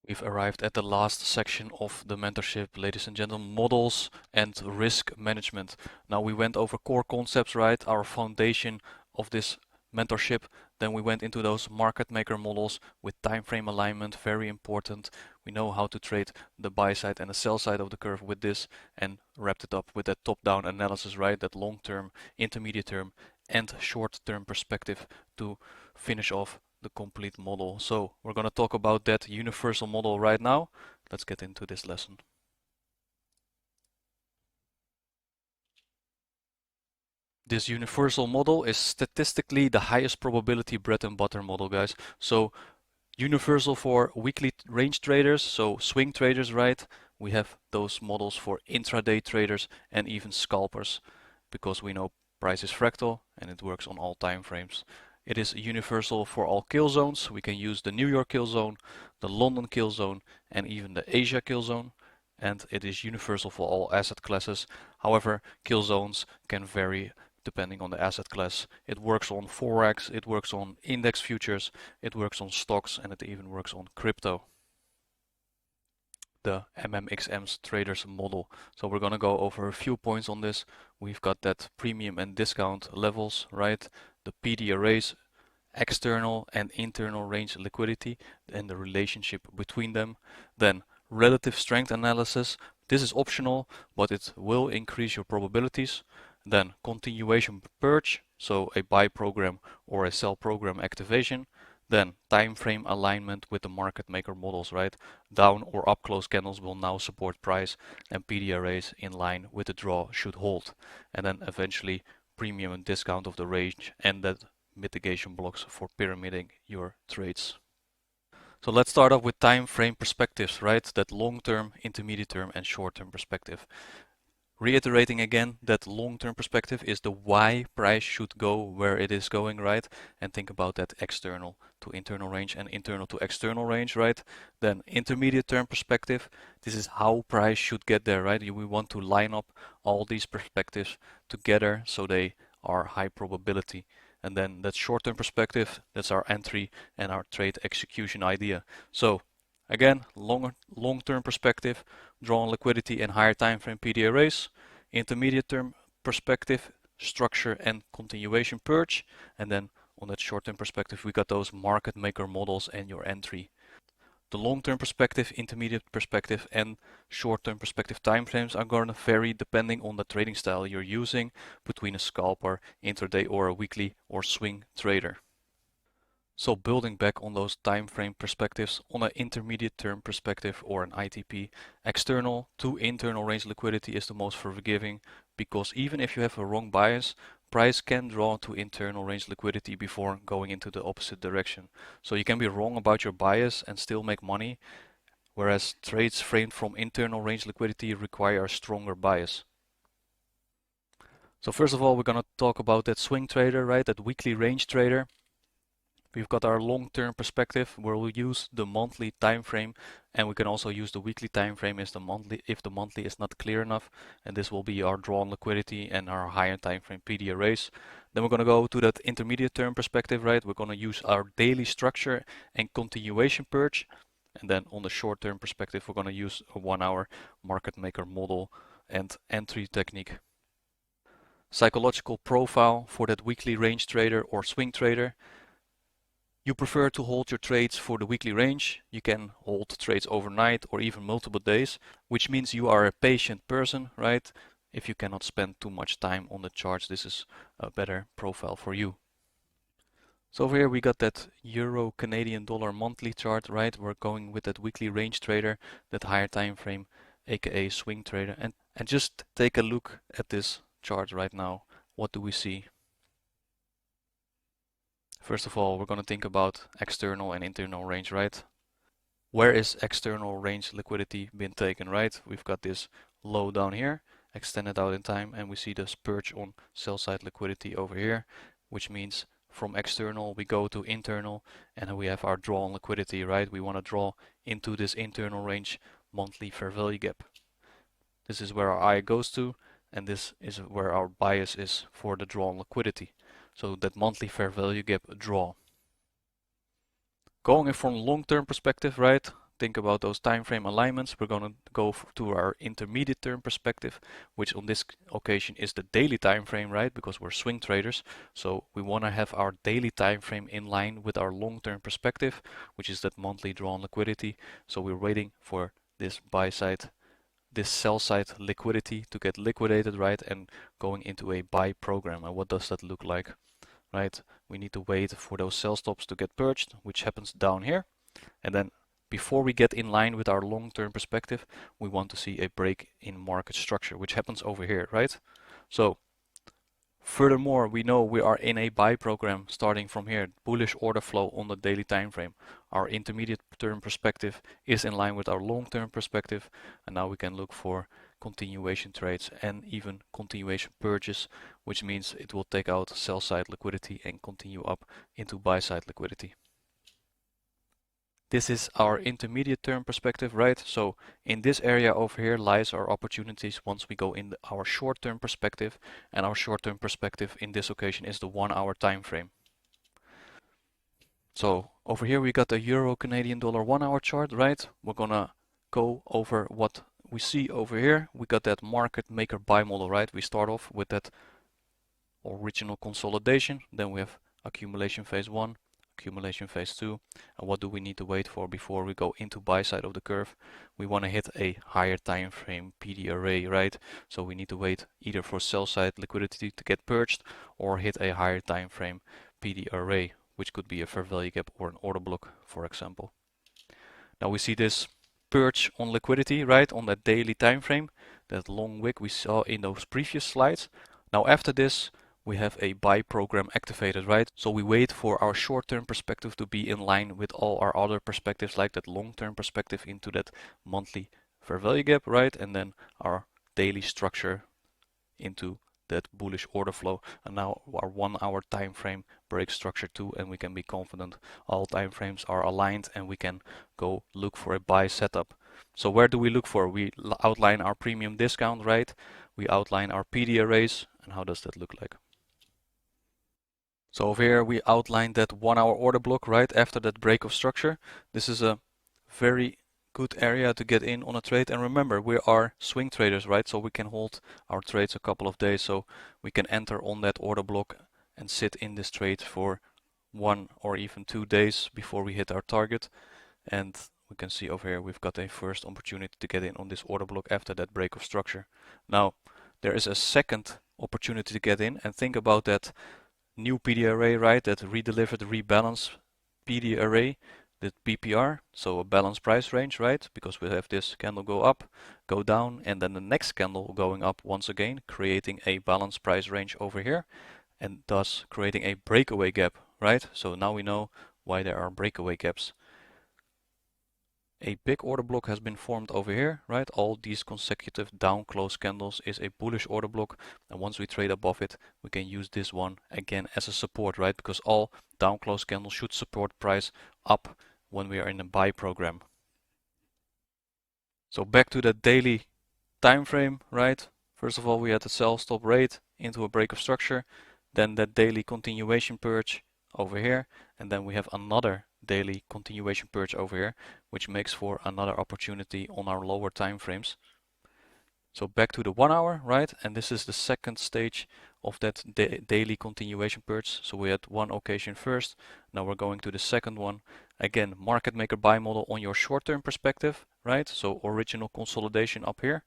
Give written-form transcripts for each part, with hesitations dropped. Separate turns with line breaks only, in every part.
We've arrived at the last section of the mentorship, ladies and gentlemen, models and risk management. Now we went over core concepts, right? Our foundation of this mentorship. Then we went into those market maker models with time frame alignment, very important. We know how to trade the buy side and the sell side of the curve with this, and wrapped it up with that top-down analysis, right? That long-term, intermediate term, and short-term perspective to finish off the complete model. So we're going to talk about that universal model right now. Let's get into this lesson. This universal model is statistically the highest probability bread and butter model, guys. So universal for weekly range traders, so swing traders, right? We have those models for intraday traders and even scalpers, because we know price is fractal and it works on all time frames. It is universal for all kill zones. We can use the New York kill zone, the London kill zone, and even the Asia kill zone. And it is universal for all asset classes. However, kill zones can vary depending on the asset class. It works on Forex, it works on index futures, it works on stocks, and it even works on crypto. The MMXM's traders model. So we're going to go over a few points on this. We've got that premium and discount levels, right? The PD arrays, external and internal range liquidity and the relationship between them. Then relative strength analysis. This is optional, but it will increase your probabilities. Then continuation purge, so a buy program or a sell program activation. Then time frame alignment with the market maker models, right? Down or up close candles will now support price, and PD arrays in line with the draw should hold. And then eventually premium and discount of the range and that mitigation blocks for pyramiding your trades. So let's start off with time frame perspectives, right? That long-term, intermediate term, and short-term perspective. Reiterating again that long-term perspective is the why price should go where it is going, right? And think about that external to internal range and internal to external range, right? Then intermediate term perspective, this is how price should get there, right? We want to line up all these perspectives together so they are high probability. And then that short-term perspective, that's our entry and our trade execution idea. So again, long-term perspective, draw on liquidity and higher time frame PD arrays. Intermediate term perspective, structure and continuation purge. And then on that short-term perspective, we got those market maker models and your entry. The long-term perspective, intermediate perspective, and short-term perspective timeframes are going to vary depending on the trading style you're using between a scalper, intraday, or a weekly or swing trader. So building back on those time frame perspectives, on an intermediate term perspective or an ITP, external to internal range liquidity is the most forgiving, because even if you have a wrong bias, price can draw to internal range liquidity before going into the opposite direction. So you can be wrong about your bias and still make money, whereas trades framed from internal range liquidity require a stronger bias. So first of all, we're going to talk about that swing trader, right? That weekly range trader. We've got our long-term perspective where we'll use the monthly time frame, and we can also use the weekly time frame if the monthly is not clear enough, and this will be our drawn liquidity and our higher time frame PD arrays. Then we're going to go to that intermediate term perspective, right? We're going to use our daily structure and continuation purge, and then on the short term perspective we're going to use a 1 hour market maker model and entry technique. Psychological profile for that weekly range trader or swing trader. You prefer to hold your trades for the weekly range. You can hold trades overnight or even multiple days, which means you are a patient person, right? If you cannot spend too much time on the charts, this is a better profile for you. So over here we got that Euro Canadian dollar monthly chart, right? We're going with that weekly range trader, that higher time frame, aka swing trader. And just take a look at this chart right now. What do we see? First of all, we're going to think about external and internal range, right? Where is external range liquidity been taken, right? We've got this low down here, extended out in time, and we see the purge on sell side liquidity over here, which means from external we go to internal, and we have our draw on liquidity, right? We want to draw into this internal range monthly fair value gap. This is where our eye goes to, and this is where our bias is for the draw on liquidity. So that monthly fair value gap draw. Going in from long-term perspective, right? think about those time frame alignments, we're going to go to our intermediate term perspective, which on this occasion is the daily time frame, right? Because we're swing traders, so we want to have our daily time frame in line with our long-term perspective, which is that monthly drawn liquidity. So we're waiting for this buy side, this sell side liquidity to get liquidated, right? And going into a buy program. And what does that look like, right? We need to wait for those sell stops to get purged, which happens down here. And then before we get in line with our long-term perspective, we want to see a break in market structure, which happens over here, right? So furthermore, we know we are in a buy program starting from here, bullish order flow on the daily time frame. Our intermediate term perspective is in line with our long-term perspective, and now we can look for continuation trades and even continuation purges, which means it will take out sell side liquidity and continue up into buy side liquidity. This is our intermediate term perspective, right? So in this area over here lies our opportunities once we go in our short-term perspective, and our short-term perspective in this occasion is the 1 hour time frame. So over here we got the Euro Canadian dollar 1 hour chart, right? We're gonna go over what we see over here. We got that market maker buy model, right? We start off with that original consolidation, then we have accumulation phase 1, accumulation phase 2, and what do we need to wait for before we go into buy side of the curve? We want to hit a higher time frame PD array, right? So we need to wait either for sell side liquidity to get purged or hit a higher time frame PD array, which could be a fair value gap or an order block, for example. Now we see this purge on liquidity, right, on that daily time frame, that long wick we saw in those previous slides. Now after this we have a buy program activated, right? So we wait for our short-term perspective to be in line with all our other perspectives, like that long-term perspective into that monthly fair value gap, right? And then our daily structure into that bullish order flow. And now our 1 hour time frame breaks structure too, and we can be confident all time frames are aligned and we can go look for a buy setup. So where do we look for? We outline our premium discount, right? We outline our PD arrays, and how does that look like? So over here we outlined that 1 hour order block right after that break of structure. This is a very good area to get in on a trade, and remember we are swing traders, right? So we can hold our trades a couple of days, so we can enter on that order block and sit in this trade for 1 or even 2 days before we hit our target. And we can see over here we've got a first opportunity to get in on this order block after that break of structure. Now there is a second opportunity to get in, and think about that new PD array, right? That redelivered rebalance PD array, the BPR, so a balanced price range, right? Because we have this candle go up, go down, and then the next candle going up once again, creating a balanced price range over here, and thus creating a breakaway gap, right? So now we know why there are breakaway gaps. A big order block has been formed over here, right? All these consecutive down close candles is a bullish order block, and once we trade above it, we can use this one again as a support, right? Because all down close candles should support price up when we are in a buy program. So back to the daily time frame, right? First of all, we had the sell stop rate into a break of structure, then that daily continuation purge over here, and then we have another daily continuation purge over here, which makes for another opportunity on our lower time frames. So back to the 1 hour, right? And this is the second stage of that daily continuation purge. So we had one occasion first, now we're going to the second one. Again, market maker buy model on your short-term perspective, right? So original consolidation up here,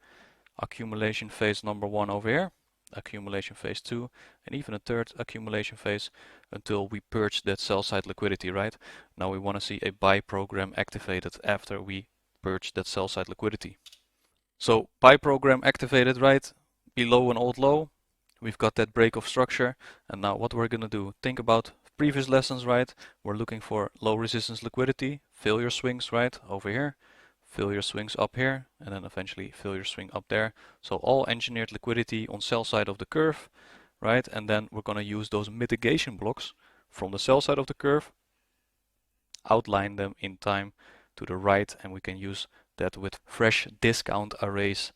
accumulation phase number 1 over here, accumulation phase 2, and even a third accumulation phase until we purge that sell side liquidity, right? Now we want to see a buy program activated after we purge that sell side liquidity. So buy program activated, right? Below an old low, we've got that break of structure, and now what we're gonna do, think about previous lessons, right? We're looking for low resistance liquidity, failure swings, right? Over here, failure swings up here, and then eventually failure swing up there. So all engineered liquidity on sell side of the curve, right? And then we're going to use those mitigation blocks from the sell side of the curve, outline them in time to the right, and we can use that with fresh discount arrays.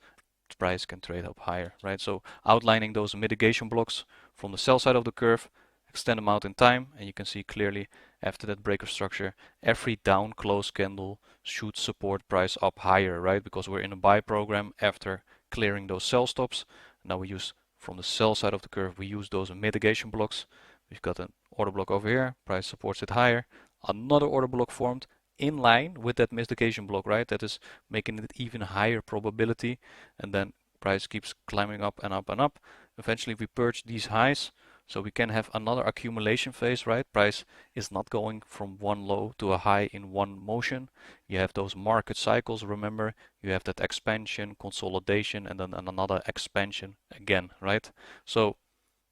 The price can trade up higher, right? So outlining those mitigation blocks from the sell side of the curve, extend them out in time, and you can see clearly after that break of structure, every down close candle should support price up higher, right? Because we're in a buy program after clearing those sell stops. Now we use from the sell side of the curve, we use those mitigation blocks. We've got an order block over here, price supports it higher. Another order block formed in line with that mitigation block, right? That is making it even higher probability, and then price keeps climbing up and up and up. Eventually we purge these highs, so we can have another accumulation phase, right? Price is not going from one low to a high in one motion. You have those market cycles, remember? You have that expansion, consolidation, and then another expansion again, right? So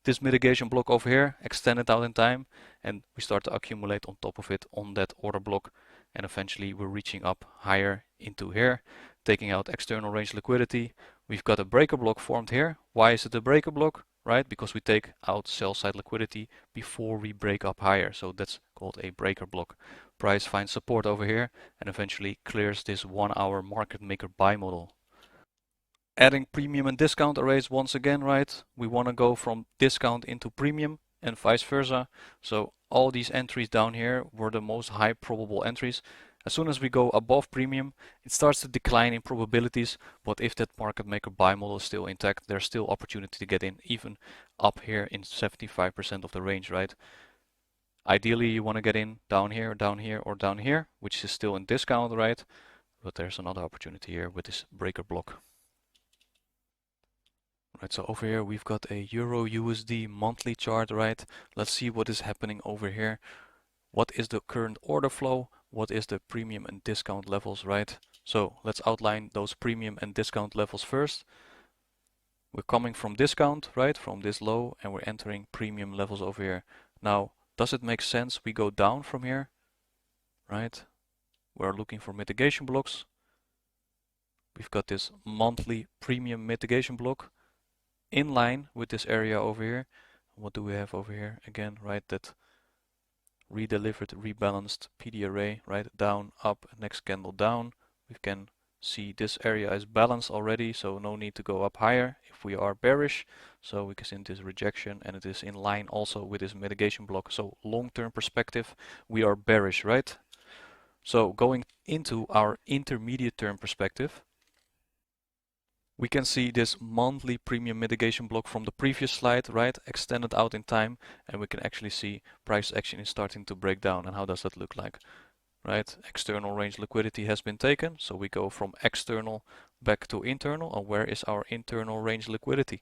this mitigation block over here, extend it out in time, and we start to accumulate on top of it on that order block, and eventually we're reaching up higher into here, taking out external range liquidity. We've got a breaker block formed here. Why is it a breaker block? Right, because we take out sell side liquidity before we break up higher, so that's called a breaker block. Price finds support over here and eventually clears this 1 hour market maker buy model. Adding premium and discount arrays once again, right? We want to go from discount into premium and vice versa. So all these entries down here were the most high probable entries. As soon as we go above premium, it starts to decline in probabilities, but if that market maker buy model is still intact, there's still opportunity to get in, even up here in 75% of the range, right? Ideally, you want to get in down here, or down here, which is still in discount, right? But there's another opportunity here with this breaker block. Right, so over here we've got a Euro USD monthly chart, right? Let's see what is happening over here. What is the current order flow? What is the premium and discount levels, right? So let's outline those premium and discount levels first. We're coming from discount, right? From this low, and we're entering premium levels over here. Now, does it make sense we go down from here, right? We're looking for mitigation blocks. We've got this monthly premium mitigation block in line with this area over here. What do we have over here? Again, right, that redelivered, rebalanced PD array, right? Down, up, next candle down. We can see this area is balanced already, so no need to go up higher if we are bearish. So we can see this rejection, and it is in line also with this mitigation block. So long-term perspective, we are bearish, right? So going into our intermediate term perspective, we can see this monthly premium mitigation block from the previous slide, right? Extended out in time, and we can actually see price action is starting to break down. And how does that look like? Right? External range liquidity has been taken, so we go from external back to internal. And where is our internal range liquidity?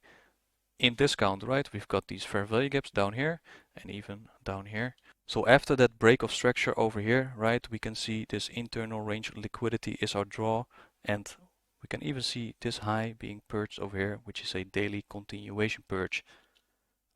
In discount, right? We've got these fair value gaps down here and even down here. So after that break of structure over here, right, we can see this internal range liquidity is our draw, and we can even see this high being purged over here, which is a daily continuation purge,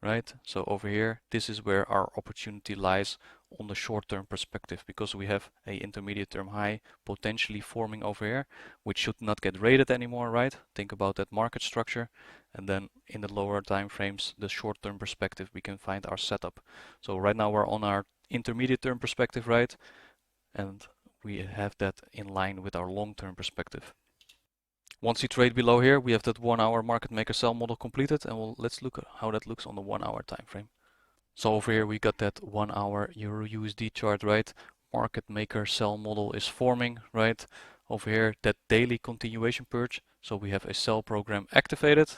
right? So over here, this is where our opportunity lies on the short-term perspective, because we have a intermediate term high potentially forming over here, which should not get rated anymore, right? Think about that market structure. And then in the lower time frames, the short-term perspective, we can find our setup. So right now we're on our intermediate term perspective, right? And we have that in line with our long-term perspective. Once you trade below here, we have that 1 hour market maker sell model completed, and let's look at how that looks on the 1 hour time frame. So over here we got that 1 hour Euro USD chart, right? Market maker sell model is forming, right? Over here, that daily continuation purge. So we have a sell program activated,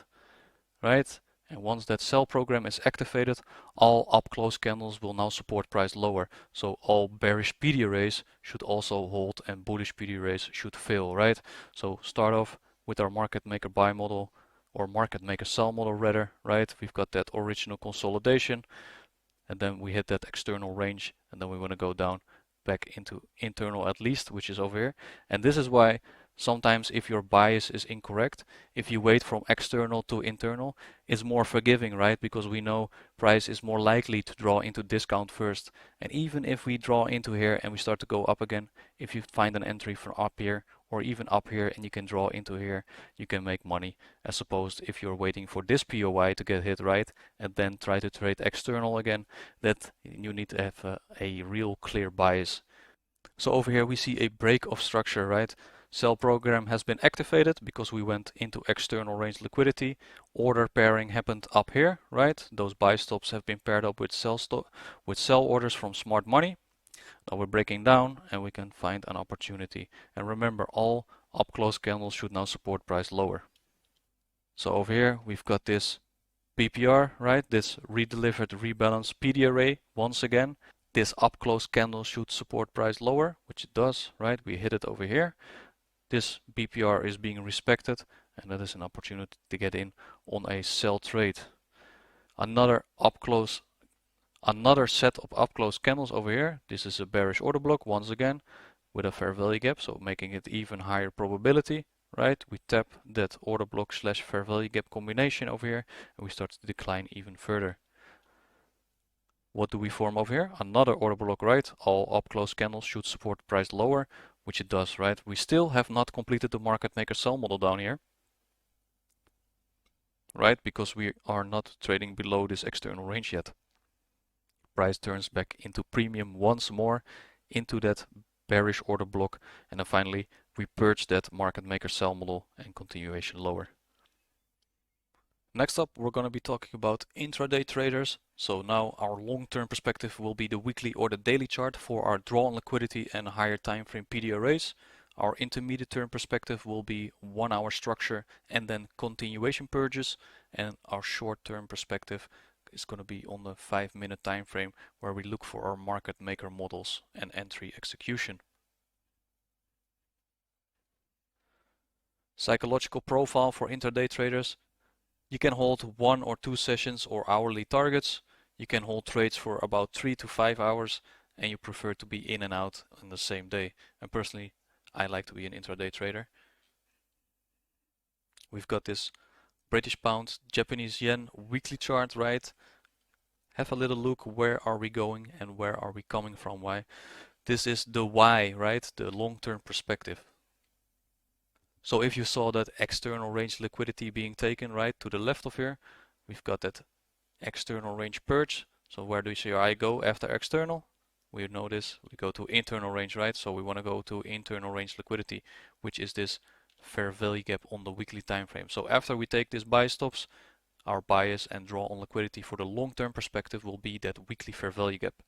right? And once that sell program is activated, all up close candles will now support price lower. So all bearish PD arrays should also hold, and bullish PD arrays should fail, right? So start off with our market maker buy model, or market maker sell model rather, right? We've got that original consolidation, and then we hit that external range, and then we want to go down back into internal at least, which is over here. And this is why sometimes if your bias is incorrect, if you wait from external to internal, it's more forgiving, right? Because we know price is more likely to draw into discount first. And even if we draw into here and we start to go up again, if you find an entry from up here or even up here and you can draw into here, you can make money, as opposed if you're waiting for this POI to get hit, right, and then try to trade external again, that you need to have a real clear bias. So over here we see a break of structure, right? Sell program has been activated because we went into external range liquidity. Order pairing happened up here, right? Those buy stops have been paired up with sell orders from smart money. Now we're breaking down and we can find an opportunity. And remember, all up close candles should now support price lower. So over here we've got this PPR, right? This redelivered rebalance PD array. Once again, this up close candle should support price lower, which it does, right? We hit it over here. This BPR is being respected, and that is an opportunity to get in on a sell trade. Another set of up close candles over here. This is a bearish order block once again with a fair value gap, so making it even higher probability, right? We tap that order block slash fair value gap combination over here, and we start to decline even further. What do we form over here? Another order block, right? All up close candles should support price lower, which it does, right? We still have not completed the market maker sell model down here, right? Because we are not trading below this external range yet. Price turns back into premium once more into that bearish order block, and then finally we purge that market maker sell model and continuation lower. Next up, we're going to be talking about intraday traders. So now our long-term perspective will be the weekly or the daily chart for our draw on liquidity and higher time frame PD arrays. Our intermediate term perspective will be 1 hour structure and then continuation purges, and our short-term perspective is going to be on the 5-minute time frame where we look for our market maker models and entry execution. Psychological profile for intraday traders. You can hold 1 or 2 sessions or hourly targets. You can hold trades for about 3 to 5 hours, and you prefer to be in and out on the same day. And personally, I like to be an intraday trader. We've got this British pound, Japanese yen weekly chart, right? Have a little look, where are we going and where are we coming from? Why? This is the why, right? The long-term perspective. So if you saw that external range liquidity being taken right to the left of here, we've got that external range purge. So where do you see your eye go after external? We know this, we go to internal range, right? So we want to go to internal range liquidity, which is this fair value gap on the weekly time frame. So after we take this buy stops, our bias and draw on liquidity for the long-term perspective will be that weekly fair value gap.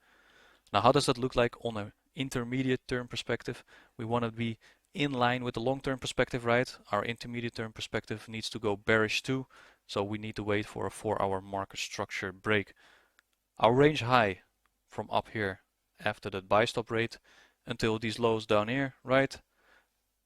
Now, how does that look like on an intermediate term perspective? We want to be in line with the long-term perspective, right? Our intermediate term perspective needs to go bearish too, so we need to wait for a 4-hour market structure break. Our range high from up here after that buy stop rate until these lows down here, right?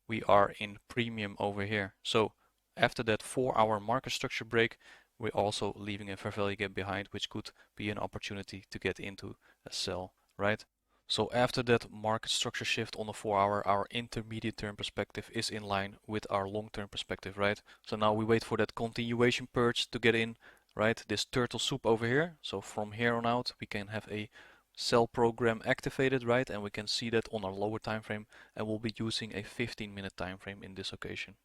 We are in premium over here. So after that 4-hour market structure break, we're also leaving a fair value gap behind, which could be an opportunity to get into a sell, right? So after that market structure shift on the 4-hour, our intermediate term perspective is in line with our long-term perspective, right? So now we wait for that continuation purge to get in, right? This turtle soup over here. So from here on out, we can have a sell program activated, right? And we can see that on our lower time frame, and we'll be using a 15-minute time frame in this occasion.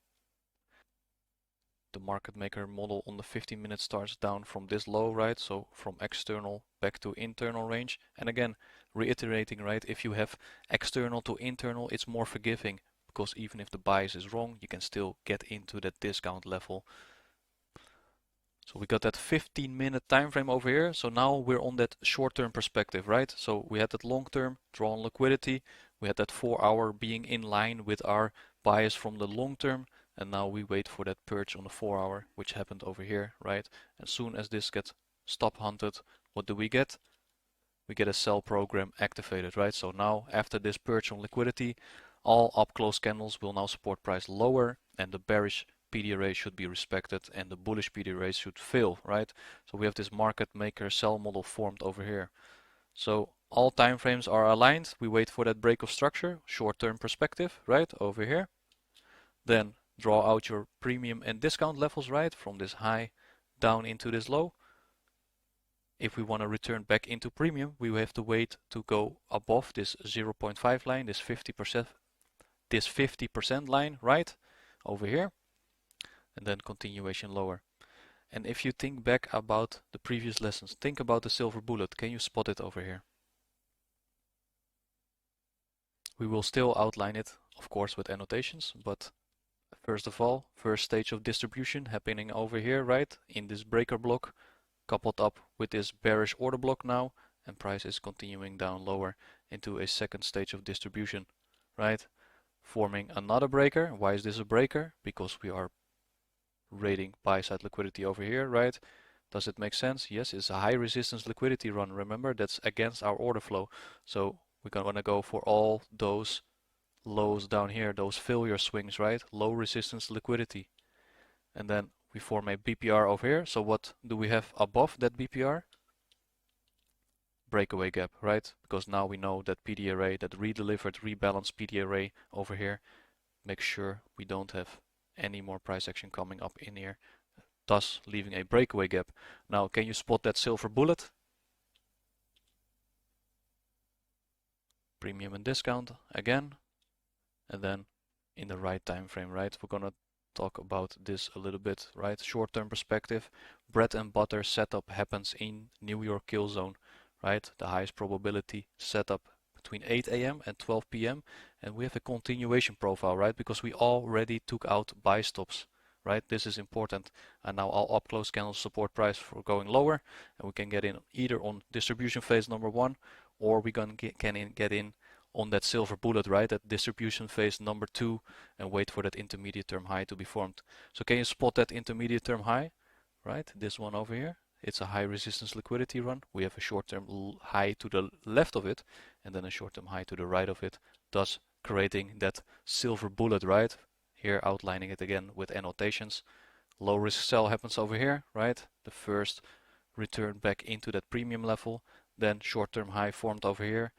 The market maker model on the 15 minutes starts down from this low, right? So from external back to internal range. And again, reiterating, right? If you have external to internal, it's more forgiving, because even if the bias is wrong, you can still get into that discount level. So we got that 15-minute time frame over here. So now we're on that short-term perspective, right? So we had that long-term draw on liquidity. We had that 4-hour being in line with our bias from the long-term. And now we wait for that purge on the 4-hour, which happened over here, right? As soon as this gets stop hunted, what do we get? We get a sell program activated, right? So now after this purge on liquidity, all up close candles will now support price lower, and the bearish PD array should be respected and the bullish PD array should fail, right? So we have this market maker sell model formed over here. So all time frames are aligned. We wait for that break of structure, short-term perspective, right? Over here. Then draw out your premium and discount levels, right? From this high down into this low. If we want to return back into premium, we will have to wait to go above this 0.5 line, this 50% line, right? Over here. And then continuation lower. And if you think back about the previous lessons, think about the silver bullet. Can you spot it over here? We will still outline it, of course, with annotations, but first of all, first stage of distribution happening over here, right? In this breaker block, coupled up with this bearish order block now, and price is continuing down lower. into a second stage of distribution, right? Forming another breaker. Why is this a breaker? Because we are rating buy side liquidity over here, right? Does it make sense? Yes, it's a high resistance liquidity run. Remember, that's against our order flow. So we're gonna go for all those lows down here, those failure swings, right? Low resistance liquidity. And then we form a BPR over here. So what do we have above that BPR? Breakaway gap, right? Because now we know that PD array, that redelivered, rebalanced PD array over here, make sure we don't have any more price action coming up in here, thus leaving a breakaway gap. Now, can you spot that silver bullet? Premium and discount again, and then in the right time frame, right? We're gonna talk about this a little bit, right? Short-term perspective, bread and butter setup happens in New York kill zone, right? The highest probability setup between 8 a.m. and 12 p.m. and we have a continuation profile, right? Because we already took out buy stops, right? This is important. And now our up close candle support price for going lower, and we can get in either on distribution phase number 1, or we can get in on that silver bullet, right? That distribution phase number 2, and wait for that intermediate term high to be formed. So can you spot that intermediate term high, right? This one over here. It's a high resistance liquidity run. We have a short-term high to the left of it, and then a short-term high to the right of it, thus creating that silver bullet, right? Here outlining it again with annotations. Low risk sell happens over here, right? The first return back into that premium level, then short-term high formed over here.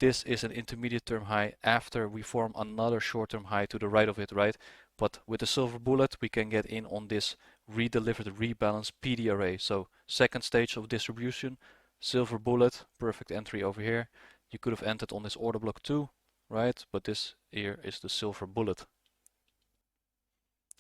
This is an intermediate term high after we form another short-term high to the right of it, right? But with the silver bullet, we can get in on this redelivered, rebalanced PD array. So second stage of distribution, silver bullet, perfect entry over here. You could have entered on this order block too, right? But this here is the silver bullet.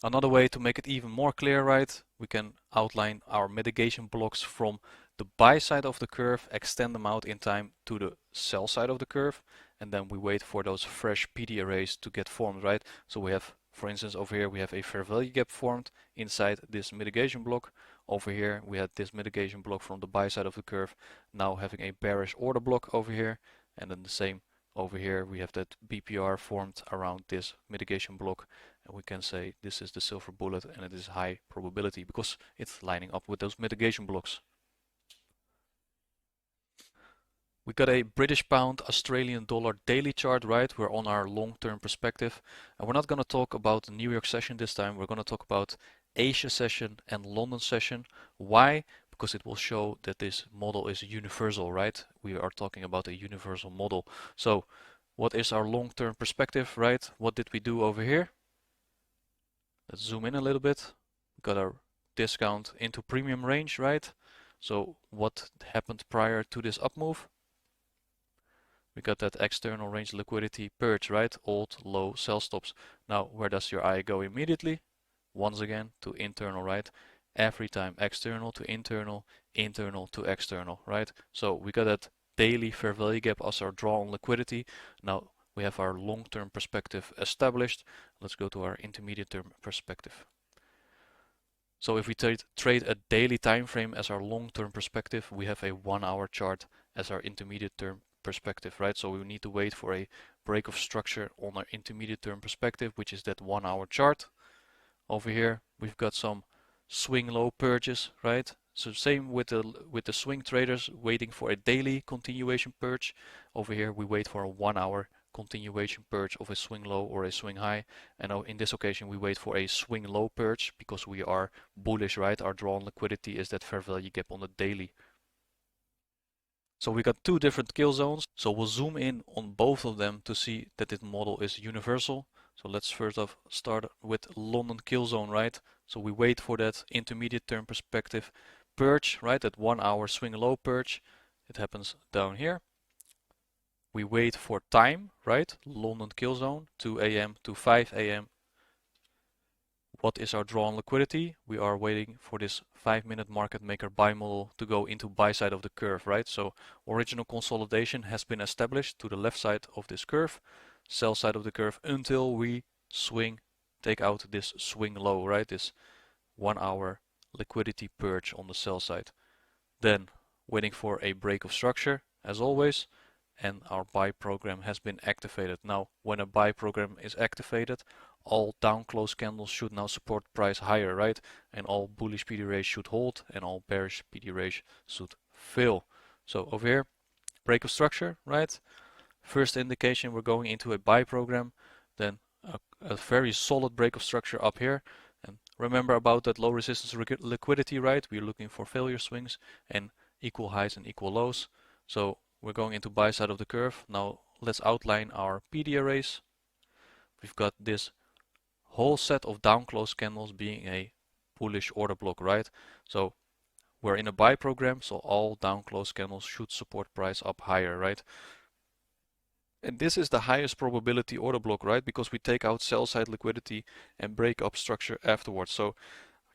Another way to make it even more clear, right? We can outline our mitigation blocks from the buy side of the curve, extend them out in time to the sell side of the curve, and then we wait for those fresh PD arrays to get formed, right? So we have, for instance, over here we have a fair value gap formed inside this mitigation block. Over here we had this mitigation block from the buy side of the curve, now having a bearish order block over here, and then the same over here we have that BPR formed around this mitigation block, and we can say this is the silver bullet and it is high probability because it's lining up with those mitigation blocks. We got a British pound Australian dollar daily chart, right? We're on our long-term perspective, and we're not going to talk about the New York session this time. We're going to talk about Asia session and London session. Why? Because it will show that this model is universal, right? We are talking about a universal model. So what is our long-term perspective, right? What did we do over here? Let's zoom in a little bit. We got our discount into premium range, right? So what happened prior to this up move? We got that external range liquidity purge, right? Old low sell stops. Now, where does your eye go immediately? Once again to internal, right? Every time external to internal, internal to external, right? So we got that daily fair value gap as our draw on liquidity. Now we have our long-term perspective established. Let's go to our intermediate term perspective. So if we trade a daily time frame as our long-term perspective, we have a 1-hour chart as our intermediate term perspective, right? So we need to wait for a break of structure on our intermediate term perspective, which is that 1-hour chart. Over here we've got some swing low purges, right? So same with the swing traders waiting for a daily continuation purge. Over here we wait for a 1-hour continuation purge of a swing low or a swing high, and now in this occasion we wait for a swing low purge because we are bullish, right? Our draw on liquidity is that fair value gap on the daily. So we got two different kill zones, so we'll zoom in on both of them to see that this model is universal. So let's first off start with London kill zone, right? So we wait for that intermediate term perspective purge, right? That 1-hour swing low purge. It happens down here. We wait for time, right? London kill zone, 2 a.m. to 5 a.m. What is our draw on liquidity? We are waiting for this 5-minute market maker buy model to go into buy side of the curve, right? So original consolidation has been established to the left side of this curve, sell side of the curve, until we take out this swing low, right? This 1-hour liquidity purge on the sell side. Then waiting for a break of structure, as always, and our buy program has been activated. Now, when a buy program is activated, all down close candles should now support price higher, right? And all bullish PD rays should hold and all bearish PD rays should fail. So over here, break of structure, right? First indication we're going into a buy program, then a very solid break of structure up here. And remember about that low resistance liquidity, right? We're looking for failure swings and equal highs and equal lows. So we're going into buy side of the curve. Now let's outline our PD arrays. We've got this whole set of down close candles being a bullish order block, right? So we're in a buy program, so all down close candles should support price up higher, right? And this is the highest probability order block, right? Because we take out sell side liquidity and break up structure afterwards. So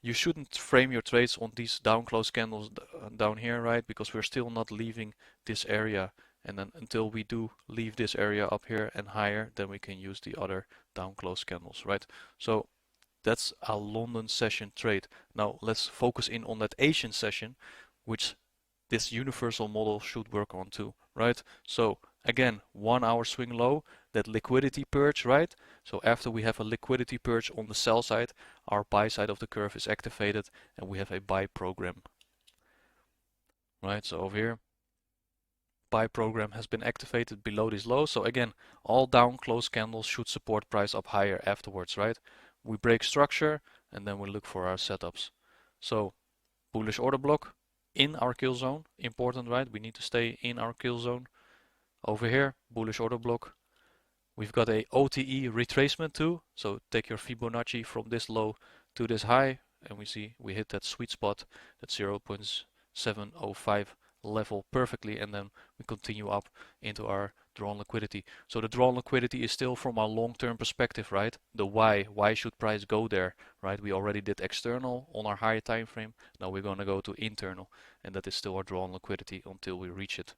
you shouldn't frame your trades on these down close candles down here, right? Because we're still not leaving this area. And then until we do leave this area up here and higher, then we can use the other down close candles, right? So that's a London session trade. Now let's focus in on that Asian session, which this universal model should work on too, right? So again, 1 hour swing low, that liquidity purge, right? So after we have a liquidity purge on the sell side, our buy side of the curve is activated and we have a buy program, right? So over here, buy program has been activated below this low. So again, all down close candles should support price up higher afterwards, right? We break structure and then we look for our setups. So bullish order block in our kill zone, important, right? We need to stay in our kill zone. Over here, bullish order block. We've got a OTE retracement too. So take your Fibonacci from this low to this high and we see we hit that sweet spot, that 0.705 level perfectly, and then we continue up into our drawn liquidity. So the drawn liquidity is still from our long-term perspective, right? The why should price go there, right? We already did external on our higher time frame. Now we're going to go to internal, and that is still our drawn liquidity until we reach it.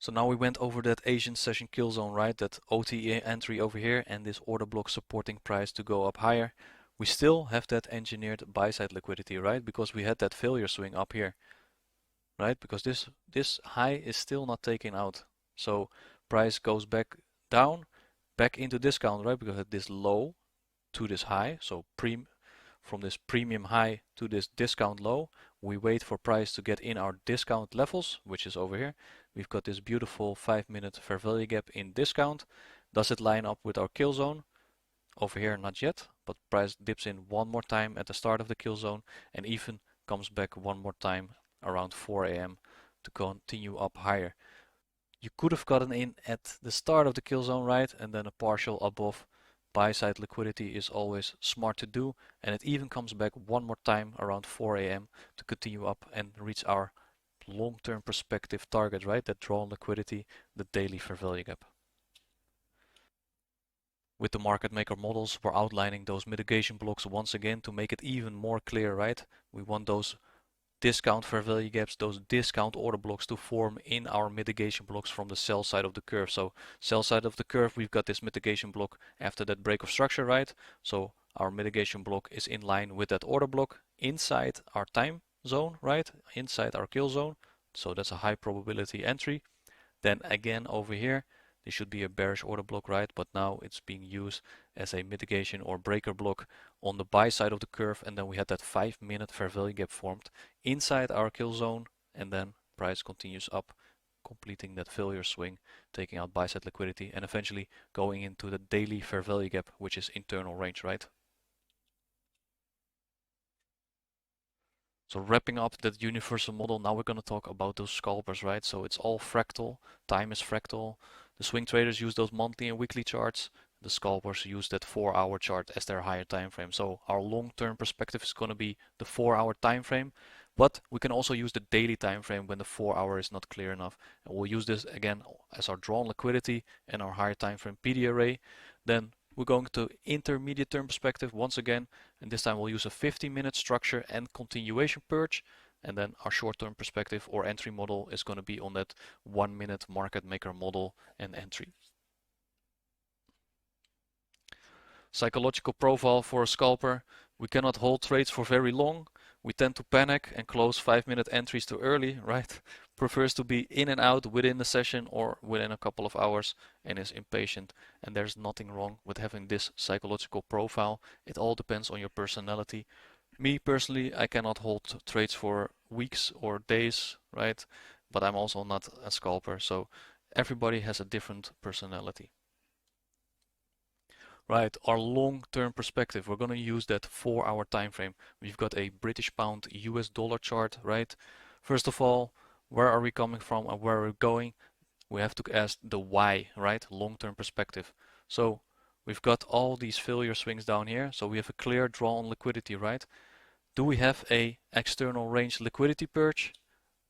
So now we went over that Asian session kill zone, right? That OTA entry over here and this order block supporting price to go up higher. We still have that engineered buy side liquidity, right? Because we had that failure swing up here, right? Because this high is still not taken out. So price goes back down, back into discount, right? Because at this low to this high, so from this premium high to this discount low, we wait for price to get in our discount levels, which is over here. We've got this beautiful 5-minute fair value gap in discount. Does it line up with our kill zone? Over here, not yet, but price dips in one more time at the start of the kill zone and even comes back one more time around 4 a.m. to continue up higher. You could have gotten in at the start of the kill zone, right? And then a partial above buy side liquidity is always smart to do. And it even comes back one more time around 4 a.m. to continue up and reach our long-term perspective target, right? That drawn liquidity, the daily fair value gap. With the market maker models, we're outlining those mitigation blocks once again to make it even more clear, right? We want those discount fair value gaps, those discount order blocks to form in our mitigation blocks from the sell side of the curve. So sell side of the curve, we've got this mitigation block after that break of structure, right? So our mitigation block is in line with that order block inside our time zone, right? Inside our kill zone. So that's a high probability entry. Then again over here, this should be a bearish order block, right? But now it's being used as a mitigation or breaker block on the buy side of the curve. And then we had that 5-minute fair value gap formed inside our kill zone. And then price continues up, completing that failure swing, taking out buy side liquidity and eventually going into the daily fair value gap, which is internal range, right? So wrapping up that universal model, now we're going to talk about those scalpers, right? So it's all fractal, time is fractal. The swing traders use those monthly and weekly charts. The scalpers use that 4-hour chart as their higher time frame. So our long-term perspective is going to be the 4-hour time frame, but we can also use the daily time frame when the 4-hour is not clear enough. And we'll use this again as our drawn liquidity and our higher time frame PD array. Then we're going to intermediate term perspective once again, and this time we'll use a 15-minute structure and continuation purge. And then our short-term perspective or entry model is going to be on that 1-minute market maker model and entry. Psychological profile for a scalper. We cannot hold trades for very long. We tend to panic and close 5-minute entries too early, right? Prefers to be in and out within the session or within a couple of hours and is impatient. And there's nothing wrong with having this psychological profile. It all depends on your personality. Me personally, I cannot hold trades for weeks or days, right? But I'm also not a scalper, so everybody has a different personality. Right, our long-term perspective, we're going to use that 4-hour time frame. We've got a British pound US dollar chart, right? First of all, where are we coming from and where are we going? We have to ask the why, right? Long-term perspective. So we've got all these failure swings down here, so we have a clear draw on liquidity, right? Do we have a external range liquidity purge?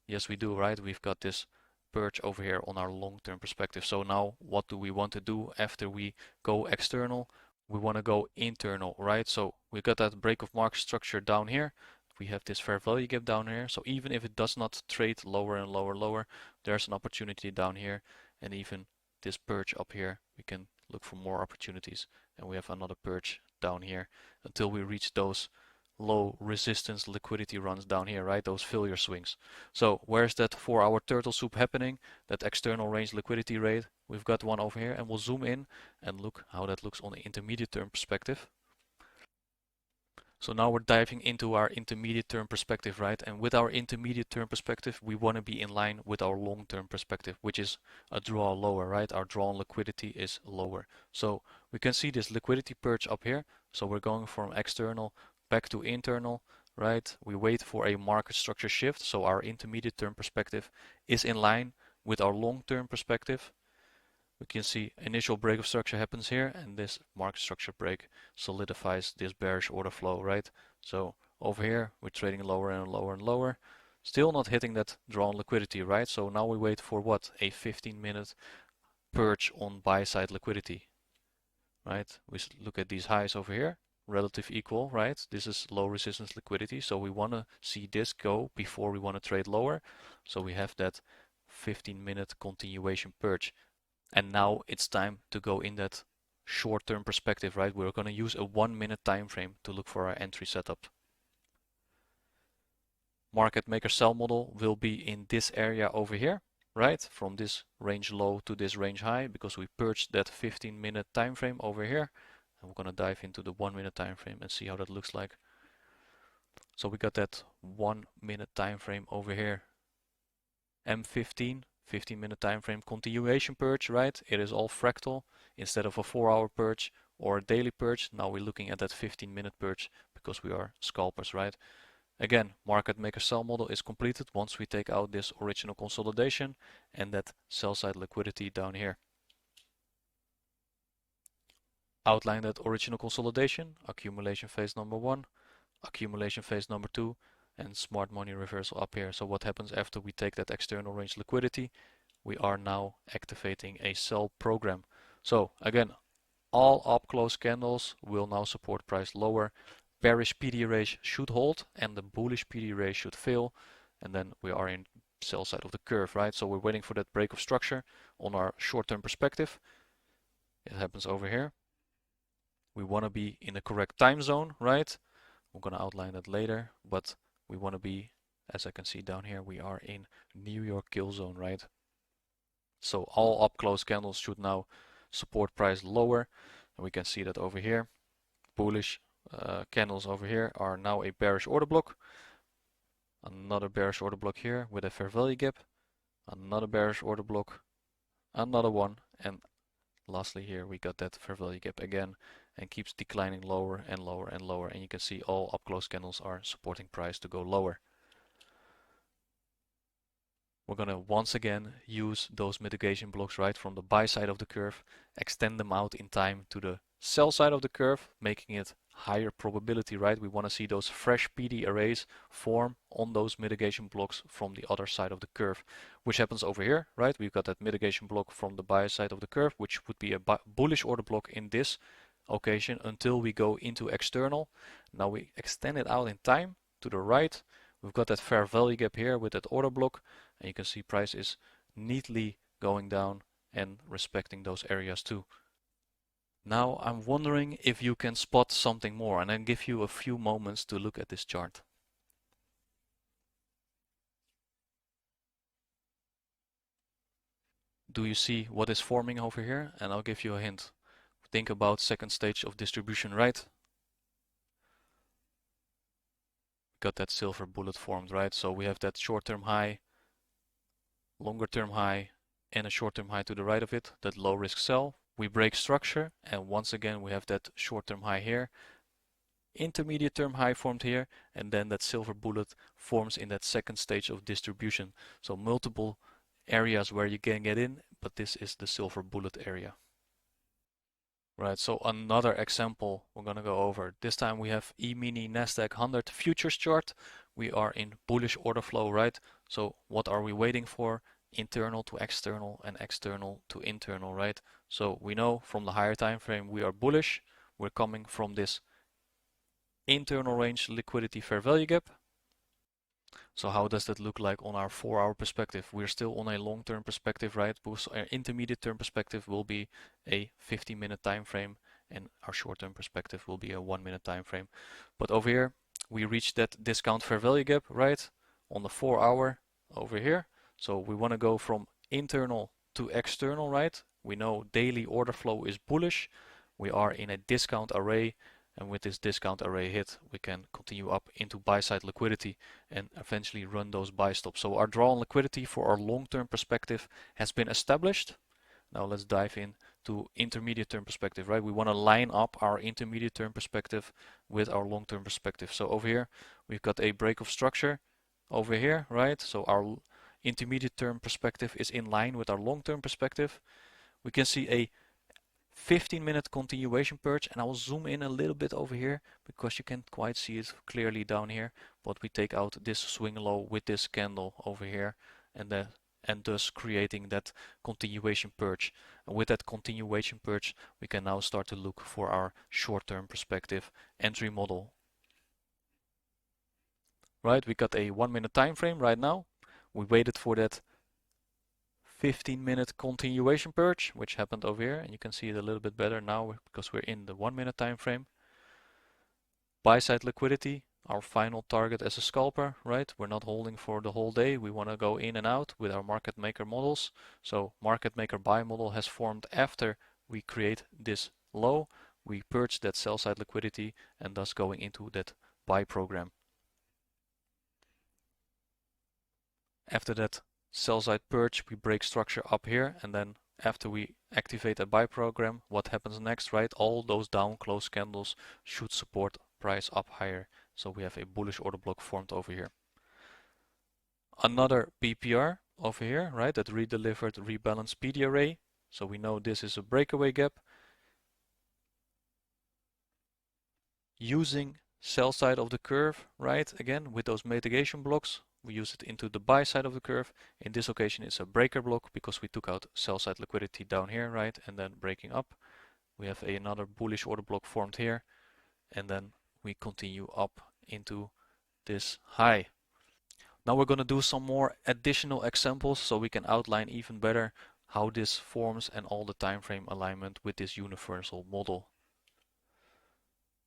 Yes, we do, right? We've got this purge over here on our long-term perspective. So now what do we want to do after we go external? We want to go internal, right? So we got that break of market structure down here. We have this fair value gap down here. So even if it does not trade lower and lower, there's an opportunity down here. And even this purge up here, we can look for more opportunities. And we have another purge down here until we reach those low resistance liquidity runs down here, right? Those failure swings. So where's that 4-hour turtle soup happening? That external range liquidity rate. We've got one over here and we'll zoom in and look how that looks on the intermediate term perspective. So now we're diving into our intermediate term perspective, right? And with our intermediate term perspective, we want to be in line with our long term perspective, which is a draw lower, right? Our draw on liquidity is lower. So we can see this liquidity purge up here. So we're going from external back to internal, right? We wait for a market structure shift. So our intermediate term perspective is in line with our long term perspective. We can see initial break of structure happens here and this market structure break solidifies this bearish order flow, right? So over here we're trading lower and lower and lower, still not hitting that drawn liquidity, right? So now we wait for what? A 15-minute purge on buy side liquidity, right? We look at these highs over here, relative equal, right? This is low resistance liquidity, so we want to see this go before we want to trade lower. So we have that 15-minute continuation purge. And now it's time to go in that short-term perspective, right? We're going to use a 1-minute time frame to look for our entry setup. Market maker sell model will be in this area over here, right? From this range low to this range high, because we purged that 15-minute time frame over here. And we're going to dive into the 1-minute time frame and see how that looks like. So we got that 1-minute time frame over here. M15. 15-minute time frame continuation purge, right? It is all fractal instead of a 4-hour purge or a daily purge. Now we're looking at that 15-minute purge because we are scalpers, right? Again, market maker sell model is completed once we take out this original consolidation and that sell side liquidity down here. Outline that original consolidation, accumulation phase number 1, accumulation phase number 2, and smart money reversal up here. So what happens after we take that external range liquidity? We are now activating a sell program. So again, all up close candles will now support price lower. Bearish PD arrays should hold and the bullish PD array should fail. And then we are in sell side of the curve, right? So we're waiting for that break of structure on our short-term perspective. It happens over here. We want to be in the correct time zone, right? I'm going to outline that later, but we want to be, as I can see down here, we are in New York kill zone, right? So all up close candles should now support price lower. And we can see that over here. Bullish candles over here are now a bearish order block. Another bearish order block here with a fair value gap. Another bearish order block. Another one. And lastly here we got that fair value gap again and keeps declining lower and lower and lower. And you can see all up close candles are supporting price to go lower. We're going to once again use those mitigation blocks right from the buy side of the curve, extend them out in time to the sell side of the curve, making it higher probability, right? We want to see those fresh PD arrays form on those mitigation blocks from the other side of the curve, which happens over here, right? We've got that mitigation block from the buy side of the curve, which would be a bullish order block in this occasion until we go into external. Now we extend it out in time to the right. We've got that fair value gap here with that order block, and you can see price is neatly going down and respecting those areas too. Now I'm wondering if you can spot something more, and I'll give you a few moments to look at this chart. Do you see what is forming over here? And I'll give you a hint. Think about second stage of distribution, right? Got that silver bullet formed, right? So we have that short-term high, longer-term high, and a short-term high to the right of it, that low-risk sell. We break structure, and once again we have that short-term high here, intermediate term high formed here, and then that silver bullet forms in that second stage of distribution. So multiple areas where you can get in, but this is the silver bullet area. Right, so another example we're going to go over. This time we have E-mini Nasdaq 100 futures chart. We are in bullish order flow, right? So what are we waiting for? Internal to external and external to internal, right? So we know from the higher time frame we are bullish. We're coming from this internal range liquidity fair value gap. So how does that look like on our 4-hour perspective? We're still on a long-term perspective, right? Because our intermediate term perspective will be a 15-minute time frame, and our short-term perspective will be a 1-minute time frame. But over here, we reached that discount fair value gap, right? On the 4-hour over here. So we want to go from internal to external, right? We know daily order flow is bullish. We are in a discount array, and with this discount array hit, we can continue up into buy side liquidity and eventually run those buy stops. So our draw on liquidity for our long-term perspective has been established. Now let's dive in to intermediate term perspective, right? We want to line up our intermediate term perspective with our long-term perspective. So over here, we've got a break of structure over here, right? So our intermediate term perspective is in line with our long-term perspective. We can see a 15-minute continuation purge, and I will zoom in a little bit over here because you can't quite see it clearly down here, but we take out this swing low with this candle over here, and thus creating that continuation purge. And with that continuation purge, we can now start to look for our short-term perspective entry model. Right, we got a 1-minute time frame right now. We waited for that 15-minute continuation purge, which happened over here, and you can see it a little bit better now because we're in the 1-minute time frame. Buy side liquidity, our final target as a scalper, right? We're not holding for the whole day. We want to go in and out with our market maker models. So market maker buy model has formed after we create this low. We purge that sell side liquidity and thus going into that buy program. After that sell side purge, we break structure up here, and then after we activate a buy program, what happens next, right? All those down close candles should support price up higher. So we have a bullish order block formed over here. Another BPR over here, right? That redelivered rebalanced PD array. So we know this is a breakaway gap. Using sell side of the curve, right? Again, with those mitigation blocks, we use it into the buy side of the curve. In this occasion, it's a breaker block because we took out sell side liquidity down here, right? And then breaking up. We have another bullish order block formed here. And then we continue up into this high. Now we're going to do some more additional examples so we can outline even better how this forms and all the time frame alignment with this universal model.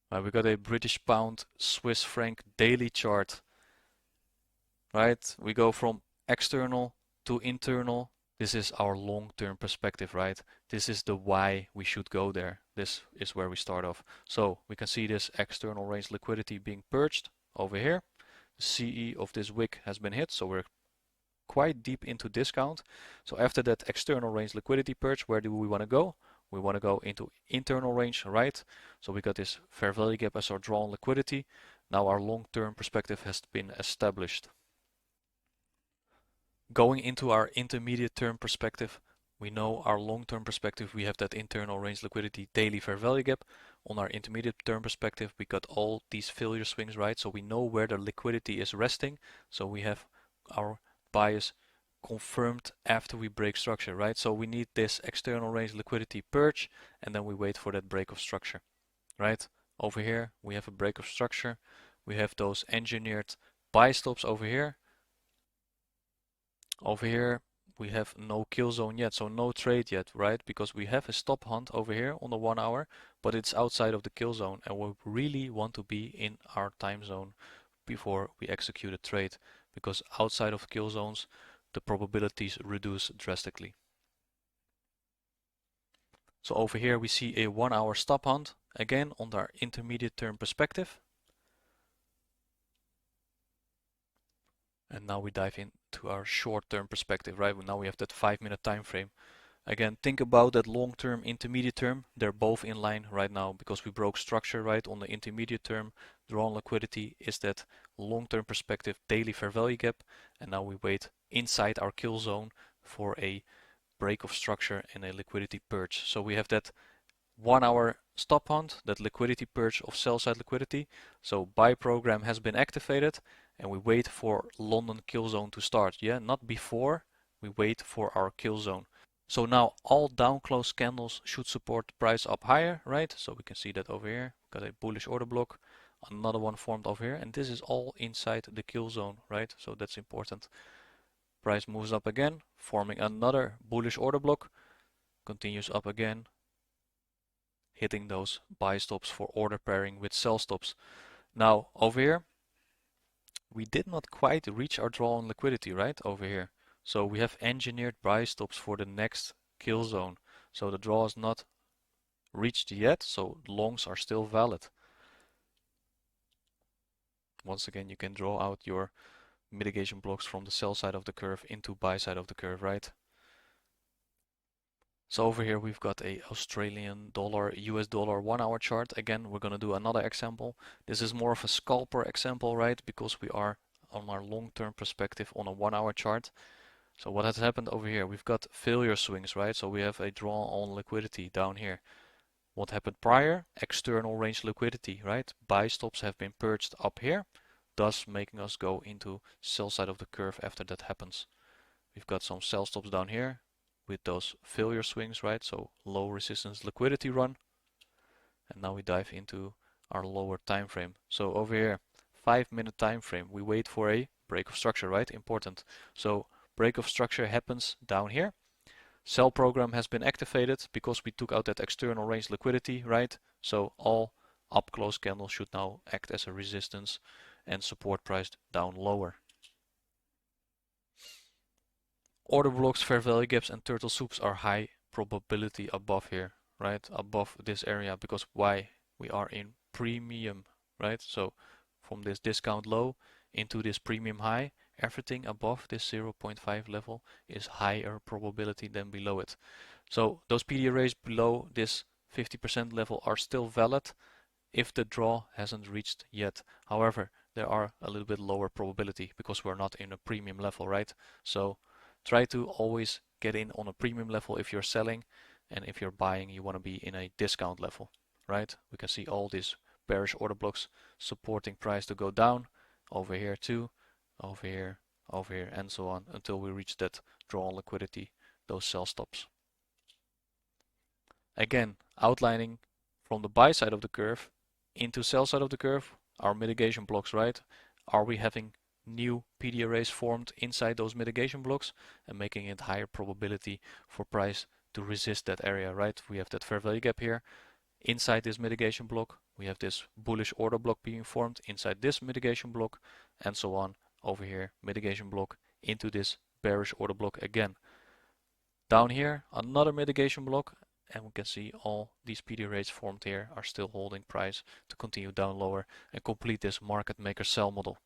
We got a British pound Swiss franc daily chart. Right? We go from external to internal. This is our long-term perspective, right? This is the why we should go there. This is where we start off. So we can see this external range liquidity being purged over here. The CE of this wick has been hit, so we're quite deep into discount. So after that external range liquidity purge, where do we want to go? We want to go into internal range, right? So we got this fair value gap as our drawn liquidity. Now our long-term perspective has been established. Going into our intermediate term perspective, we know our long-term perspective, we have that internal range liquidity daily fair value gap. On our intermediate term perspective, we got all these failure swings, right? So we know where the liquidity is resting. So we have our bias confirmed after we break structure, right? So we need this external range liquidity purge, and then we wait for that break of structure, right? Over here, we have a break of structure. We have those engineered buy stops over here. Over here, we have no kill zone yet, so no trade yet, right? Because we have a stop hunt over here on the 1 hour, but it's outside of the kill zone, and we really want to be in our time zone before we execute a trade, because outside of kill zones, the probabilities reduce drastically. So over here we see a 1 hour stop hunt, again on our intermediate term perspective. And now we dive into our short term perspective, right? Now we have that 5-minute time frame. Again, think about that long term, intermediate term. They're both in line right now because we broke structure, right? On the intermediate term, drawn liquidity is that long term perspective daily fair value gap. And now we wait inside our kill zone for a break of structure and a liquidity purge. So we have that 1 hour stop hunt, that liquidity purge of sell side liquidity. So buy program has been activated and we wait for London kill zone to start. Yeah, not before, we wait for our kill zone. So now all down close candles should support the price up higher, right? So we can see that over here, got a bullish order block, another one formed over here, and this is all inside the kill zone, right? So that's important. Price moves up again, forming another bullish order block, continues up again, hitting those buy stops for order pairing with sell stops. Now over here, we did not quite reach our draw on liquidity, right? Over here. So we have engineered buy stops for the next kill zone. So the draw is not reached yet, so longs are still valid. Once again, you can draw out your mitigation blocks from the sell side of the curve into buy side of the curve, right? So over here we've got a Australian dollar, US dollar 1 hour chart. Again, we're going to do another example. This is more of a scalper example, right? Because we are on our long-term perspective on a 1 hour chart. So what has happened over here? We've got failure swings, right? So we have a draw on liquidity down here. What happened prior? External range liquidity, right? Buy stops have been purged up here, thus making us go into sell side of the curve after that happens. We've got some sell stops down here with those failure swings, right? So low resistance liquidity run. And now we dive into our lower time frame. So over here, 5-minute time frame, we wait for a break of structure, right? Important. So break of structure happens down here. Sell program has been activated because we took out that external range liquidity, right? So all up close candles should now act as a resistance and support price down lower. Order blocks, fair value gaps, and turtle soups are high probability above here, right? Above this area, because why? We are in premium, right? So from this discount low into this premium high, everything above this 0.5 level is higher probability than below it. So those PD arrays below this 50% level are still valid if the draw hasn't reached yet. However, there are a little bit lower probability because we're not in a premium level, right? So try to always get in on a premium level if you're selling, and if you're buying, you want to be in a discount level, right? We can see all these bearish order blocks supporting price to go down, over here too, over here, and so on, until we reach that draw on liquidity, those sell stops. Again, outlining from the buy side of the curve into sell side of the curve, our mitigation blocks, right? Are we having new PD arrays formed inside those mitigation blocks and making it higher probability for price to resist that area, right? We have that fair value gap here. Inside this mitigation block, we have this bullish order block being formed inside this mitigation block, and so on. Over here, mitigation block into this bearish order block again. Down here, another mitigation block, and we can see all these PD arrays formed here are still holding price to continue down lower and complete this market maker sell model.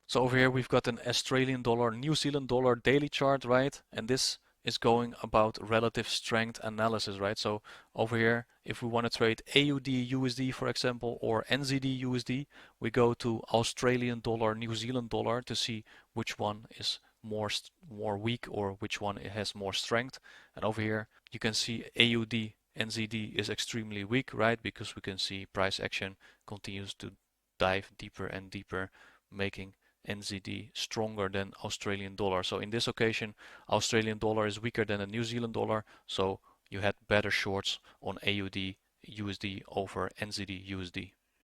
So over here we've got an Australian dollar, New Zealand dollar daily chart, right? And this is going about relative strength analysis, right? So over here, if we want to trade AUD USD, for example, or NZD USD, we go to Australian dollar, New Zealand dollar to see which one is more weak or which one has more strength. And over here, you can see AUD NZD is extremely weak, right? Because we can see price action continues to dive deeper and deeper, making NZD stronger than Australian dollar. So in this occasion, Australian dollar is weaker than the New Zealand dollar, so you had better shorts on AUD USD over NZD USD.